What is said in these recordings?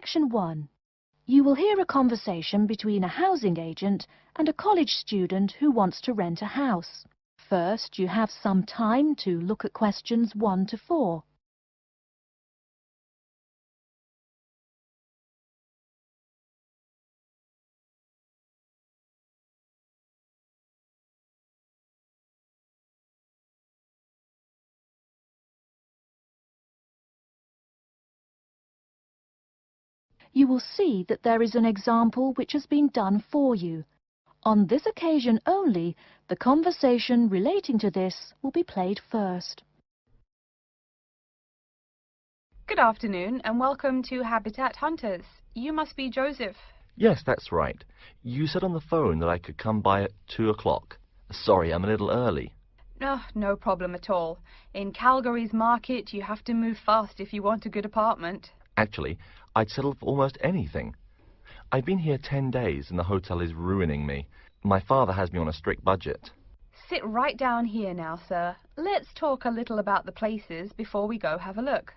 Section 1. You will hear a conversation between a housing agent and a college student who wants to rent a house. First, you have some time to look at questions 1 to 4. You will see that there is an example which has been done for you. On this occasion only, the conversation relating to this will be played first. Good afternoon and welcome to Habitat Hunters. You must be Joseph. Yes, that's right. You said on the phone that I could come by at 2 o'clock. Sorry, I'm a little early. Oh, no problem at all. In Calgary's market, you have to move fast if you want a good apartment. Actually, I'd settle for almost anything. I've been here 10 days and the hotel is ruining me. My father has me on a strict budget. Sit right down here now, sir. Let's talk a little about the places before we go have a look.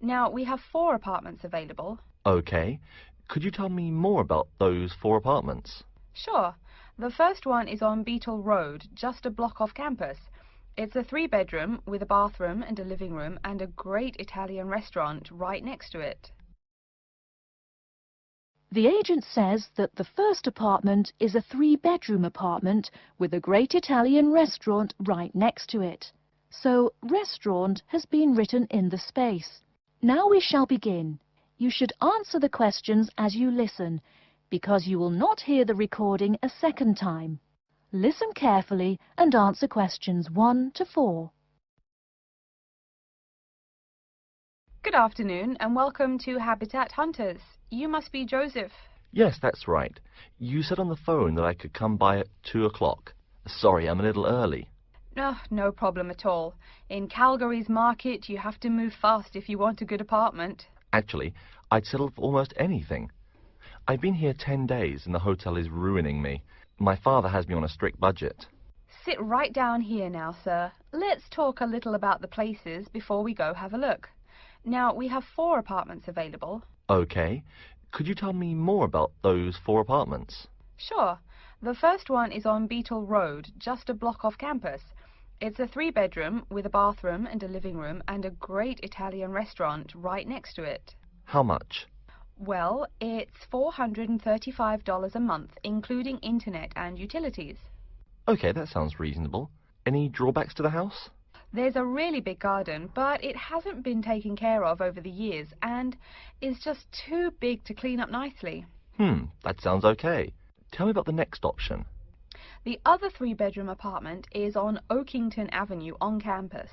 Now, we have 4 apartments available. Okay. Could you tell me more about those 4 apartments? Sure. The first one is on Beetle Road, just a block off campus. It's a 3-bedroom with a bathroom and a living room and a great Italian restaurant right next to it. The agent says that the first apartment is a 3-bedroom apartment with a great Italian restaurant right next to it. So, restaurant has been written in the space. Now we shall begin. You should answer the questions as you listen, because you will not hear the recording a second time. Listen carefully and answer questions 1 to 4. Good afternoon and welcome to Habitat Hunters. You must be Joseph. Yes, that's right. You said on the phone that I could come by at 2 o'clock. Sorry, I'm a little early. Oh, no problem at all. In Calgary's market, you have to move fast if you want a good apartment. Actually, I'd settle for almost anything. I've been here 10 days and the hotel is ruining me. My father has me on a strict budget. Sit right down here now, sir. Let's talk a little about the places before we go have a look. Now, we have 4 apartments available. Okay. Could you tell me more about those 4 apartments? Sure. The first one is on Beetle Road, just a block off campus. It's a 3-bedroom with a bathroom and a living room and a great Italian restaurant right next to it. How much? Well, it's $435 a month, including internet and utilities. Okay, that sounds reasonable. Any drawbacks to the house? There's a really big garden, but it hasn't been taken care of over the years and is just too big to clean up nicely. That sounds okay. Tell me about the next option. The other 3-bedroom apartment is on Oakington Avenue on campus.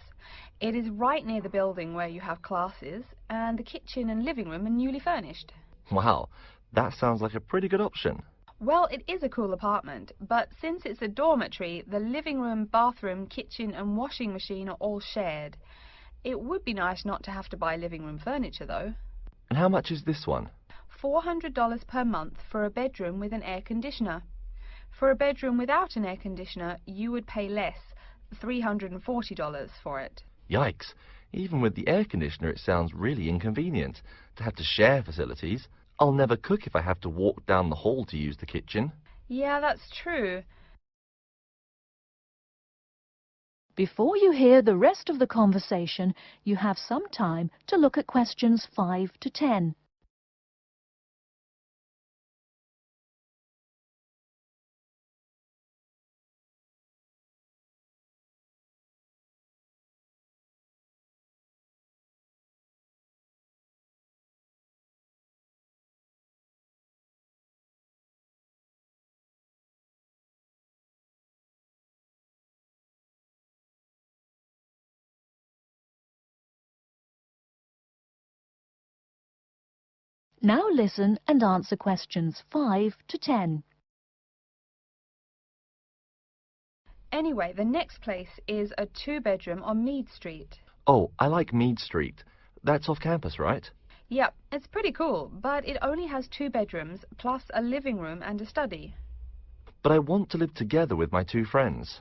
It is right near the building where you have classes, and the kitchen and living room are newly furnished. Wow, that sounds like a pretty good option. Well, it is a cool apartment, but since it's a dormitory, the living room, bathroom, kitchen and washing machine are all shared. It would be nice not to have to buy living room furniture, though. And how much is this one? $400 per month for a bedroom with an air conditioner. For a bedroom without an air conditioner, you would pay less, $340 for it. Yikes. Even with the air conditioner, it sounds really inconvenient to have to share facilities. I'll never cook if I have to walk down the hall to use the kitchen. Yeah, that's true. Before you hear the rest of the conversation, you have some time to look at questions 5 to 10. Now listen and answer questions 5 to 10. Anyway, the next place is a 2-bedroom on Mead Street. Oh, I like Mead Street. That's off campus, right? Yep, it's pretty cool, but it only has 2 bedrooms, plus a living room and a study. But I want to live together with my 2 friends.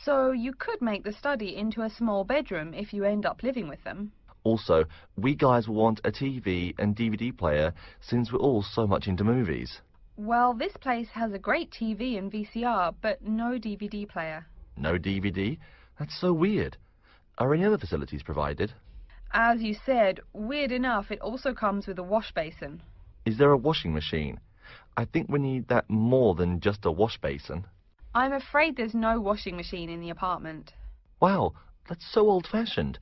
So you could make the study into a small bedroom if you end up living with them. Also, we guys will want a TV and DVD player since we're all so much into movies. Well, this place has a great TV and VCR, but no DVD player. No DVD? That's so weird. Are any other facilities provided? As you said, weird enough, it also comes with a wash basin. Is there a washing machine? I think we need that more than just a wash basin. I'm afraid there's no washing machine in the apartment. Wow, that's so old-fashioned.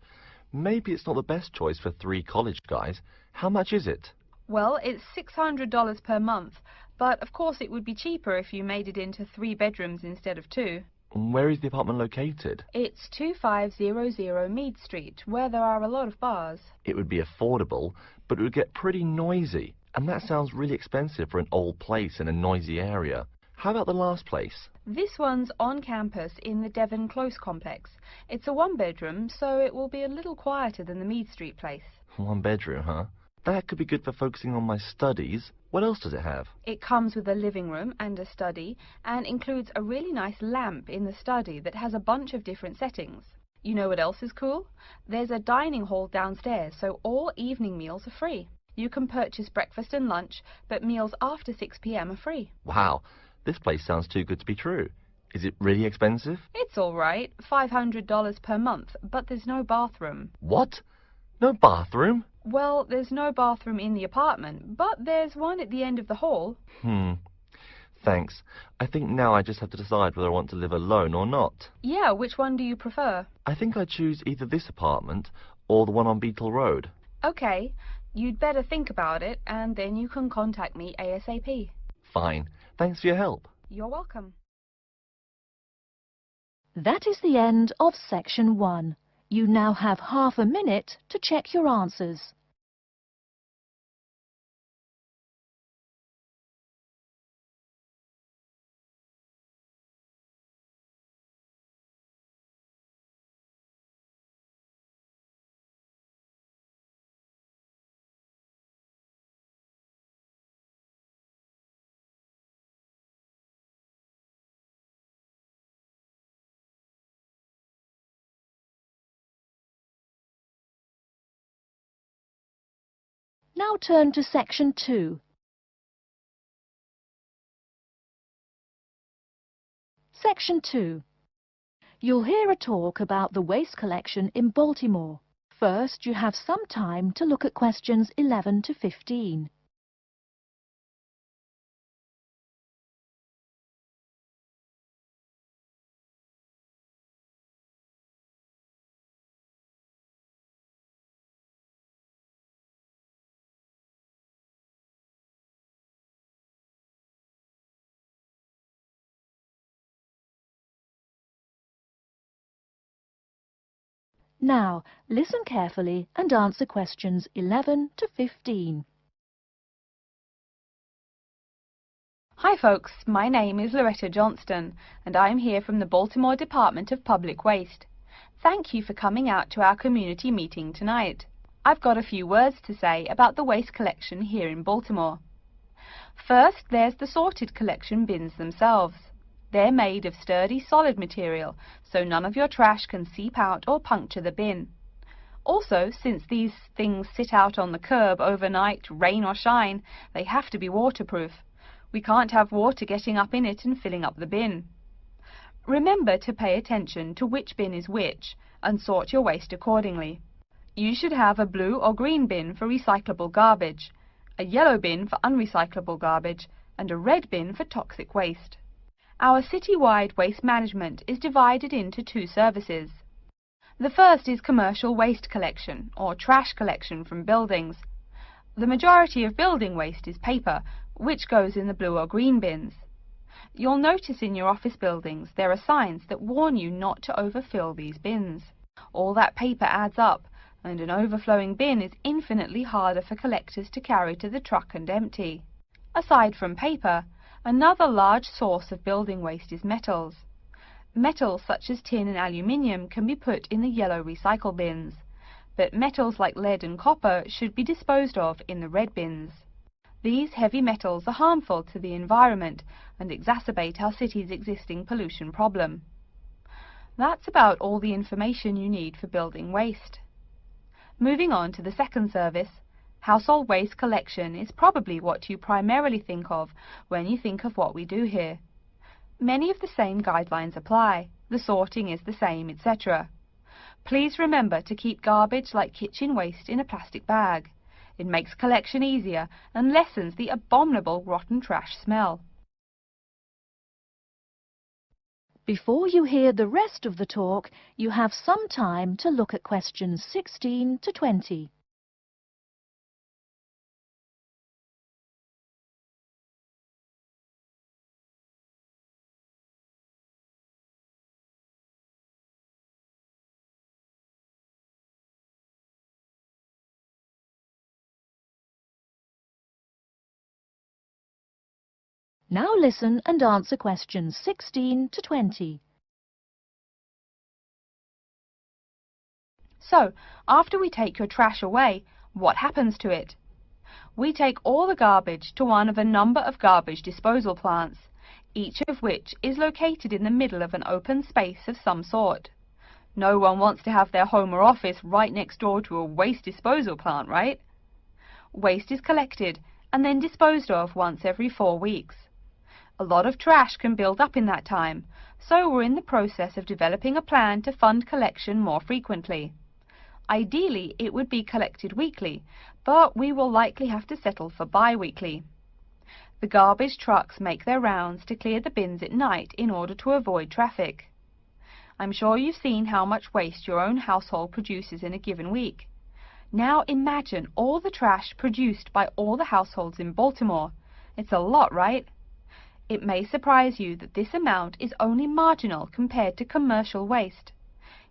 Maybe it's not the best choice for 3 college guys. How much is it? Well, it's $600 per month, but of course it would be cheaper if you made it into 3 bedrooms instead of 2. Where is the apartment located? It's 2500 Mead Street, where there are a lot of bars. It would be affordable, but it would get pretty noisy. And that sounds really expensive for an old place in a noisy area. How about the last place? This one's on campus in the Devon Close complex. It's a 1-bedroom, so it will be a little quieter than the Mead Street place. 1 bedroom, huh? That could be good for focusing on my studies. What else does it have? It comes with a living room and a study, and includes a really nice lamp in the study that has a bunch of different settings. You know what else is cool? There's a dining hall downstairs, so all evening meals are free. You can purchase breakfast and lunch, but meals after 6 p.m. are free. Wow, this place sounds too good to be true. Is it really expensive? It's all right, $500 per month, but there's no bathroom. What? No bathroom? Well, there's no bathroom in the apartment, but there's one at the end of the hall. Thanks. I think now I just have to decide whether I want to live alone or not. Yeah, which one do you prefer? I think I'd choose either this apartment or the one on Beetle Road. Okay, you'd better think about it, and then you can contact me ASAP. Fine. Thanks for your help. You're welcome. That is the end of section 1. You now have half a minute to check your answers. Now turn to section 2. Section 2. You'll hear a talk about the waste collection in Baltimore. First, you have some time to look at questions 11 to 15. Now, listen carefully and answer questions 11 to 15. Hi folks, my name is Loretta Johnston, and I'm here from the Baltimore Department of Public Waste. Thank you for coming out to our community meeting tonight. I've got a few words to say about the waste collection here in Baltimore. First, there's the sorted collection bins themselves. They're made of sturdy, solid material, so none of your trash can seep out or puncture the bin. Also, since these things sit out on the curb overnight, rain or shine, they have to be waterproof. We can't have water getting up in it and filling up the bin. Remember to pay attention to which bin is which, and sort your waste accordingly. You should have a blue or green bin for recyclable garbage, a yellow bin for unrecyclable garbage, and a red bin for toxic waste. Our citywide waste management is divided into 2 services. The first is commercial waste collection, or trash collection from buildings. The majority of building waste is paper, which goes in the blue or green bins. You'll notice in your office buildings there are signs that warn you not to overfill these bins. All that paper adds up, and an overflowing bin is infinitely harder for collectors to carry to the truck and empty. Aside from paper, another large source of building waste is metals. Metals such as tin and aluminium can be put in the yellow recycle bins, but metals like lead and copper should be disposed of in the red bins. These heavy metals are harmful to the environment and exacerbate our city's existing pollution problem. That's about all the information you need for building waste. Moving on to the second service, household waste collection is probably what you primarily think of when you think of what we do here. Many of the same guidelines apply, the sorting is the same, etc. Please remember to keep garbage like kitchen waste in a plastic bag. It makes collection easier and lessens the abominable rotten trash smell. Before you hear the rest of the talk, you have some time to look at questions 16 to 20. Now listen and answer questions 16 to 20. So, after we take your trash away, what happens to it? We take all the garbage to one of a number of garbage disposal plants, each of which is located in the middle of an open space of some sort. No one wants to have their home or office right next door to a waste disposal plant, right? Waste is collected and then disposed of once every 4 weeks. A lot of trash can build up in that time, so we're in the process of developing a plan to fund collection more frequently. Ideally, it would be collected weekly, but we will likely have to settle for bi-weekly. The garbage trucks make their rounds to clear the bins at night in order to avoid traffic. I'm sure you've seen how much waste your own household produces in a given week. Now imagine all the trash produced by all the households in Baltimore. It's a lot, right? It may surprise you that this amount is only marginal compared to commercial waste.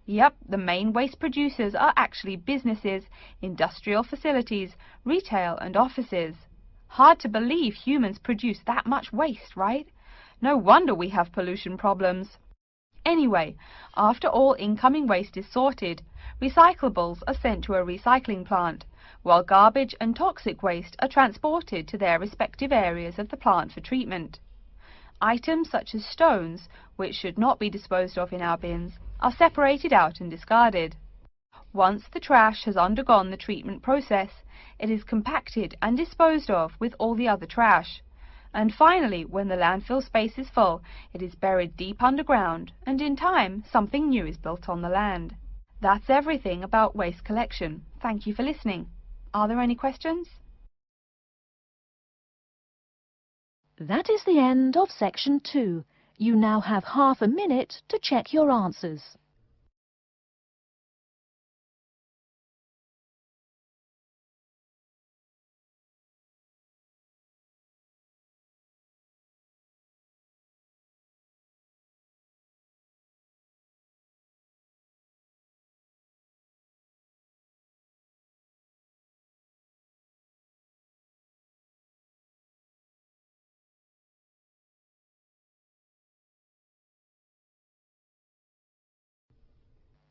Yep, the main waste producers are actually businesses, industrial facilities, retail and offices. Hard to believe humans produce that much waste, right? No wonder we have pollution problems. Anyway, after all incoming waste is sorted, recyclables are sent to a recycling plant, while garbage and toxic waste are transported to their respective areas of the plant for treatment. Items such as stones, which should not be disposed of in our bins, are separated out and discarded. Once the trash has undergone the treatment process, it is compacted and disposed of with all the other trash. And finally, when the landfill space is full, it is buried deep underground, and in time, something new is built on the land. That's everything about waste collection. Thank you for listening. Are there any questions? That is the end of section 2. You now have half a minute to check your answers.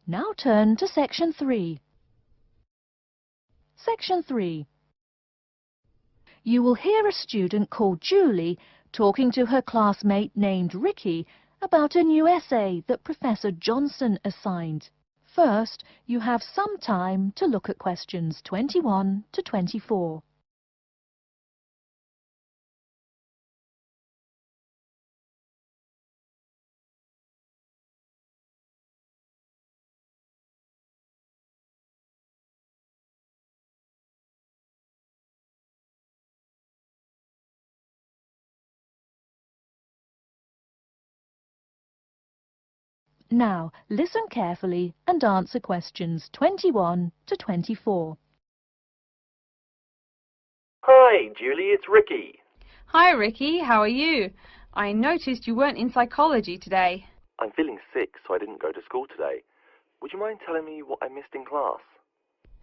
Now turn to section 3. Section 3. You will hear a student called Julie talking to her classmate named Ricky about a new essay that Professor Johnson assigned. First, you have some time to look at questions 21 to 24. Now, listen carefully and answer questions 21 to 24. Hi, Julie, it's Ricky. Hi Ricky, how are you? I noticed you weren't in psychology today. I'm feeling sick, so I didn't go to school today. Would you mind telling me what I missed in class?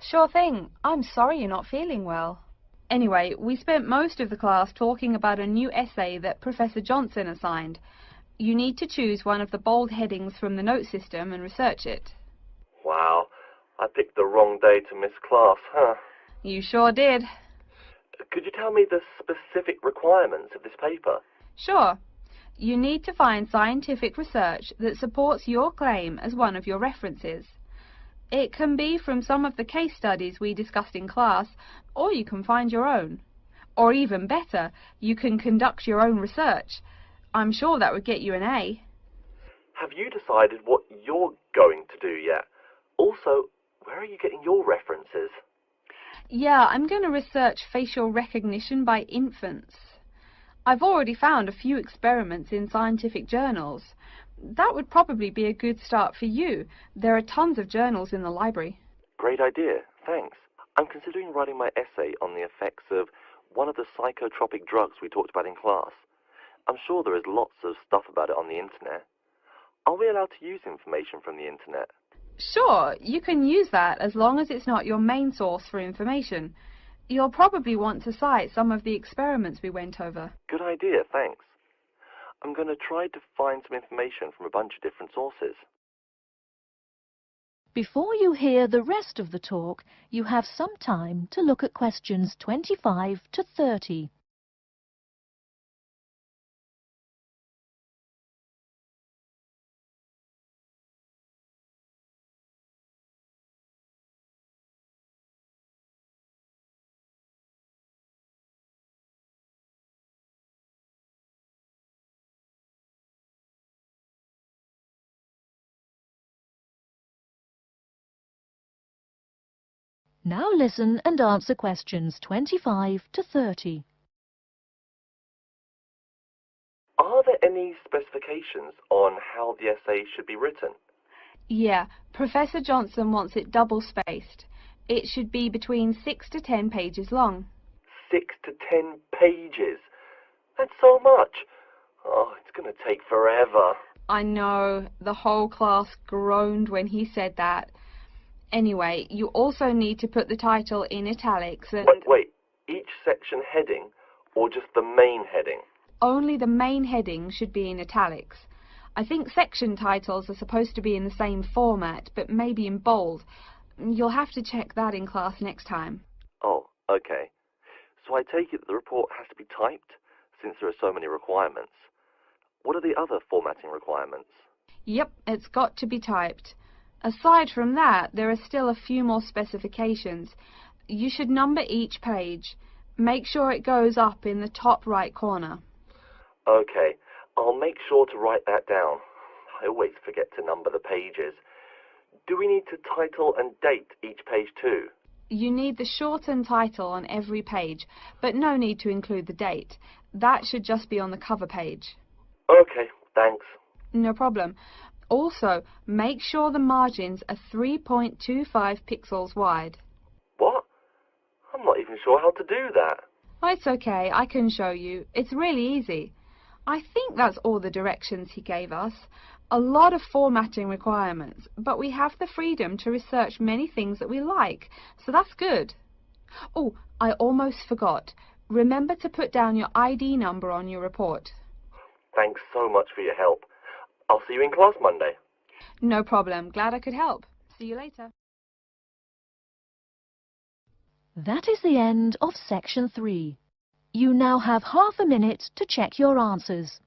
Sure thing. I'm sorry you're not feeling well. Anyway, we spent most of the class talking about a new essay that Professor Johnson assigned. You need to choose one of the bold headings from the note system and research it. Wow, I picked the wrong day to miss class, huh? You sure did. Could you tell me the specific requirements of this paper? Sure. You need to find scientific research that supports your claim as one of your references. It can be from some of the case studies we discussed in class, or you can find your own. Or even better, you can conduct your own research. I'm sure that would get you an A. Have you decided what you're going to do yet? Also, where are you getting your references? Yeah, I'm going to research facial recognition by infants. I've already found a few experiments in scientific journals. That would probably be a good start for you. There are tons of journals in the library. Great idea, thanks. I'm considering writing my essay on the effects of one of the psychotropic drugs we talked about in class. I'm sure there is lots of stuff about it on the internet. Are we allowed to use information from the internet? Sure, you can use that as long as it's not your main source for information. You'll probably want to cite some of the experiments we went over. Good idea, thanks. I'm going to try to find some information from a bunch of different sources. Before you hear the rest of the talk, you have some time to look at questions 25 to 30. Now listen and answer questions 25 to 30. Are there any specifications on how the essay should be written? Yeah, Professor Johnson wants it double-spaced. It should be between 6 to 10 pages long. 6 to 10 pages? That's so much. Oh, it's going to take forever. I know, the whole class groaned when he said that. Anyway, you also need to put the title in italics and... Wait, each section heading or just the main heading? Only the main heading should be in italics. I think section titles are supposed to be in the same format, but maybe in bold. You'll have to check that in class next time. Oh, okay. So I take it that the report has to be typed, since there are so many requirements. What are the other formatting requirements? Yep, it's got to be typed. Aside from that, there are still a few more specifications. You should number each page. Make sure it goes up in the top right corner. Okay, I'll make sure to write that down. I always forget to number the pages. Do we need to title and date each page too? You need the shortened title on every page, but no need to include the date. That should just be on the cover page. Okay, thanks. No problem. Also, make sure the margins are 3.25 pixels wide. What? I'm not even sure how to do that. Oh, it's okay, I can show you. It's really easy. I think that's all the directions he gave us. A lot of formatting requirements, but we have the freedom to research many things that we like, so that's good. Oh, I almost forgot. Remember to put down your ID number on your report. Thanks so much for your help. I'll see you in class Monday. No problem. Glad I could help. See you later. That is the end of section 3. You now have half a minute to check your answers.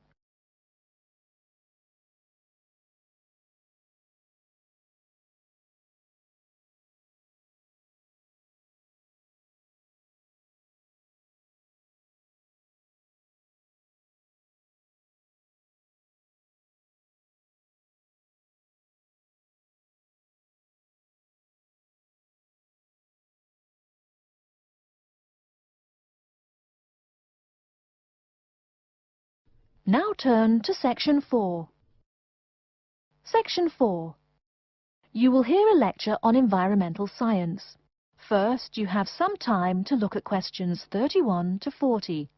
Now turn to section 4. Section 4. You will hear a lecture on environmental science. First, you have some time to look at questions 31 to 40.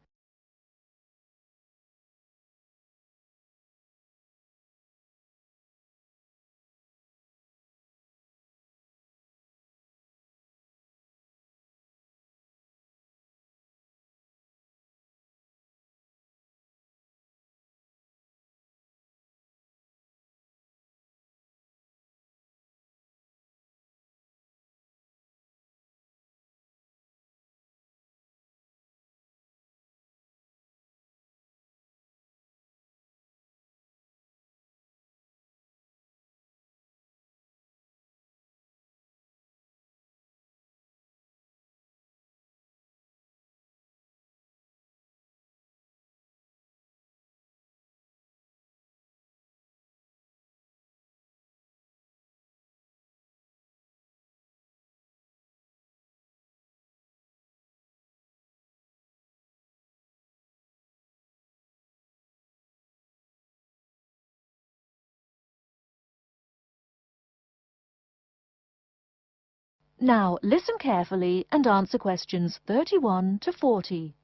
Now listen carefully and answer questions 31 to 40.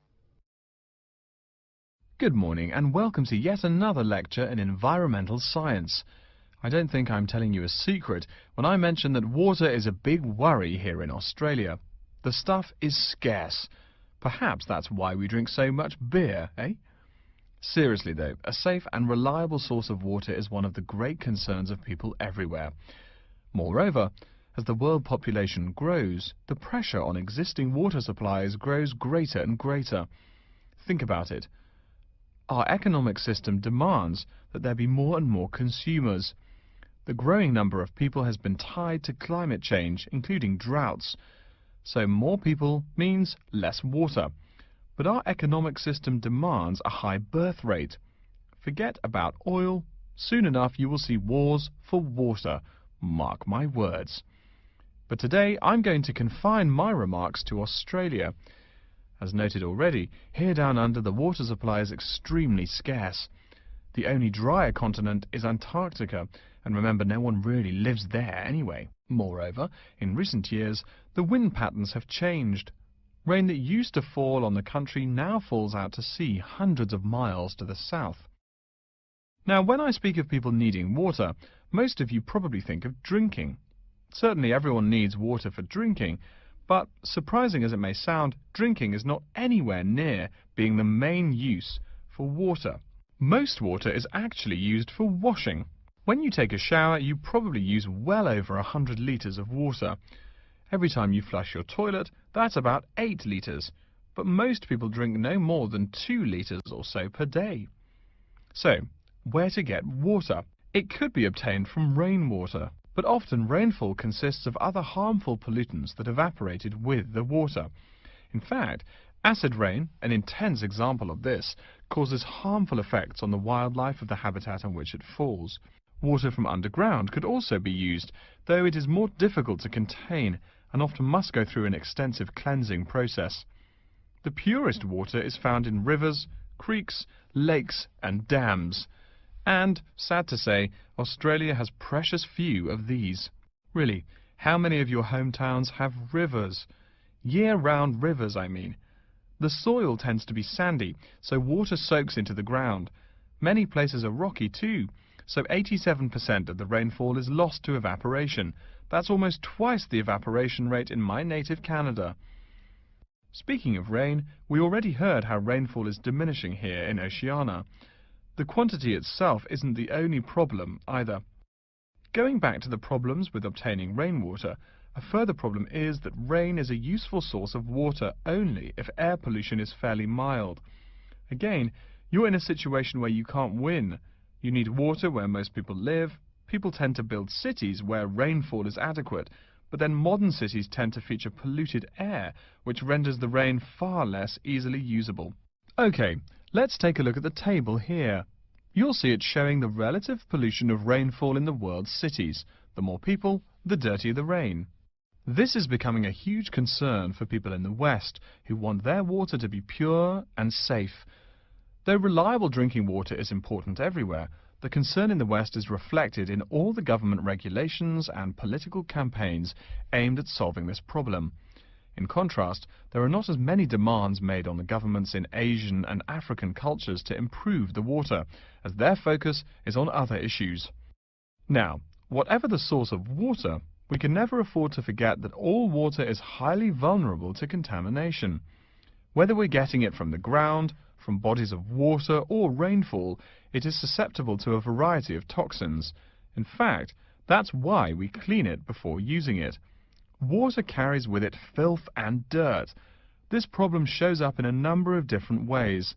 Good morning and welcome to yet another lecture in environmental science. I don't think I'm telling you a secret when I mention that water is a big worry here in Australia. The stuff is scarce. Perhaps that's why we drink so much beer, eh? Seriously though, a safe and reliable source of water is one of the great concerns of people everywhere. Moreover, as the world population grows, the pressure on existing water supplies grows greater and greater. Think about it. Our economic system demands that there be more and more consumers. The growing number of people has been tied to climate change, including droughts. So more people means less water. But our economic system demands a high birth rate. Forget about oil. Soon enough you will see wars for water. Mark my words. But today I'm going to confine my remarks to Australia. As noted already, here down under the water supply is extremely scarce. The only drier continent is Antarctica, and remember, no one really lives there anyway. Moreover, in recent years, the wind patterns have changed. Rain that used to fall on the country now falls out to sea hundreds of miles to the south. Now, when I speak of people needing water, most of you probably think of drinking. Certainly everyone needs water for drinking, but surprising as it may sound, drinking is not anywhere near being the main use for water. Most water is actually used for washing. When you take a shower, you probably use well over 100 litres of water. Every time you flush your toilet, that's about 8 litres, but most people drink no more than 2 litres or so per day. So, where to get water? It could be obtained from rainwater, but often rainfall consists of other harmful pollutants that evaporated with the water. In fact, acid rain, an intense example of this, causes harmful effects on the wildlife of the habitat on which it falls. Water from underground could also be used, though it is more difficult to contain and often must go through an extensive cleansing process. The purest water is found in rivers, creeks, lakes and dams. And, sad to say, Australia has precious few of these. Really, how many of your hometowns have rivers? Year-round rivers, I mean. The soil tends to be sandy, so water soaks into the ground. Many places are rocky too, so 87% of the rainfall is lost to evaporation. That's almost twice the evaporation rate in my native Canada. Speaking of rain, we already heard how rainfall is diminishing here in Oceania. The quantity itself isn't the only problem either. Going back to the problems with obtaining rainwater, a further problem is that rain is a useful source of water only if air pollution is fairly mild. Again, you're in a situation where you can't win. You need water where most people live. People tend to build cities where rainfall is adequate, but then modern cities tend to feature polluted air, which renders the rain far less easily usable. Okay, let's take a look at the table here. You'll see it showing the relative pollution of rainfall in the world's cities. The more people, the dirtier the rain. This is becoming a huge concern for people in the West, who want their water to be pure and safe. Though reliable drinking water is important everywhere, the concern in the West is reflected in all the government regulations and political campaigns aimed at solving this problem. In contrast, there are not as many demands made on the governments in Asian and African cultures to improve the water, as their focus is on other issues. Now, whatever the source of water, we can never afford to forget that all water is highly vulnerable to contamination. Whether we're getting it from the ground, from bodies of water or rainfall, it is susceptible to a variety of toxins. In fact, that's why we clean it before using it. Water carries with it filth and dirt. This problem shows up in a number of different ways.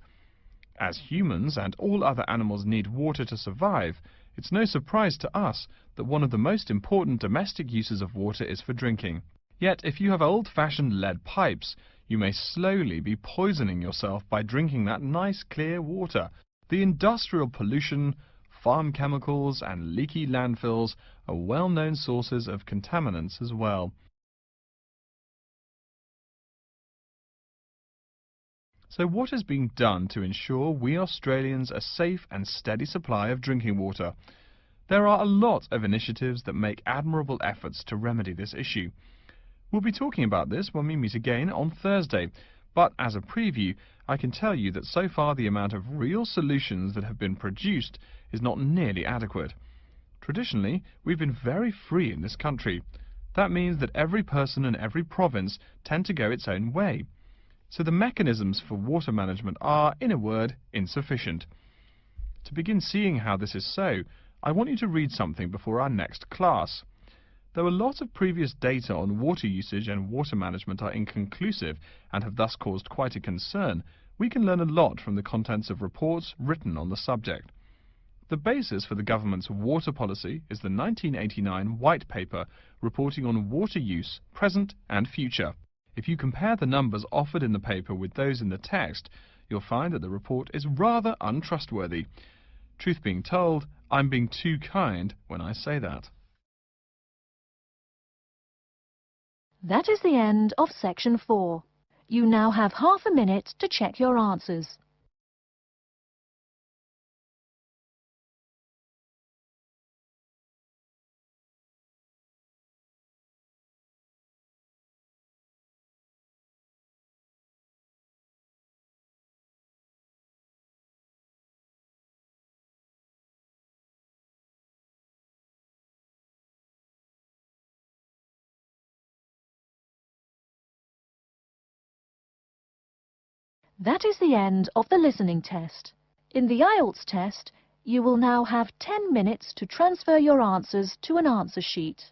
As humans and all other animals need water to survive, it's no surprise to us that one of the most important domestic uses of water is for drinking. Yet, if you have old-fashioned lead pipes, you may slowly be poisoning yourself by drinking that nice clear water. The industrial pollution, farm chemicals and leaky landfills are well-known sources of contaminants as well. So what is being done to ensure we Australians a safe and steady supply of drinking water? There are a lot of initiatives that make admirable efforts to remedy this issue. We'll be talking about this when we meet again on Thursday, but as a preview, I can tell you that so far the amount of real solutions that have been produced is not nearly adequate. Traditionally, we've been very free in this country. That means that every person and every province tend to go its own way. So the mechanisms for water management are, in a word, insufficient. To begin seeing how this is so, I want you to read something before our next class. Though a lot of previous data on water usage and water management are inconclusive and have thus caused quite a concern, we can learn a lot from the contents of reports written on the subject. The basis for the government's water policy is the 1989 White Paper reporting on water use, present and future. If you compare the numbers offered in the paper with those in the text, you'll find that the report is rather untrustworthy. Truth being told, I'm being too kind when I say that. That is the end of section 4. You now have half a minute to check your answers. That is the end of the listening test. In the IELTS test, you will now have 10 minutes to transfer your answers to an answer sheet.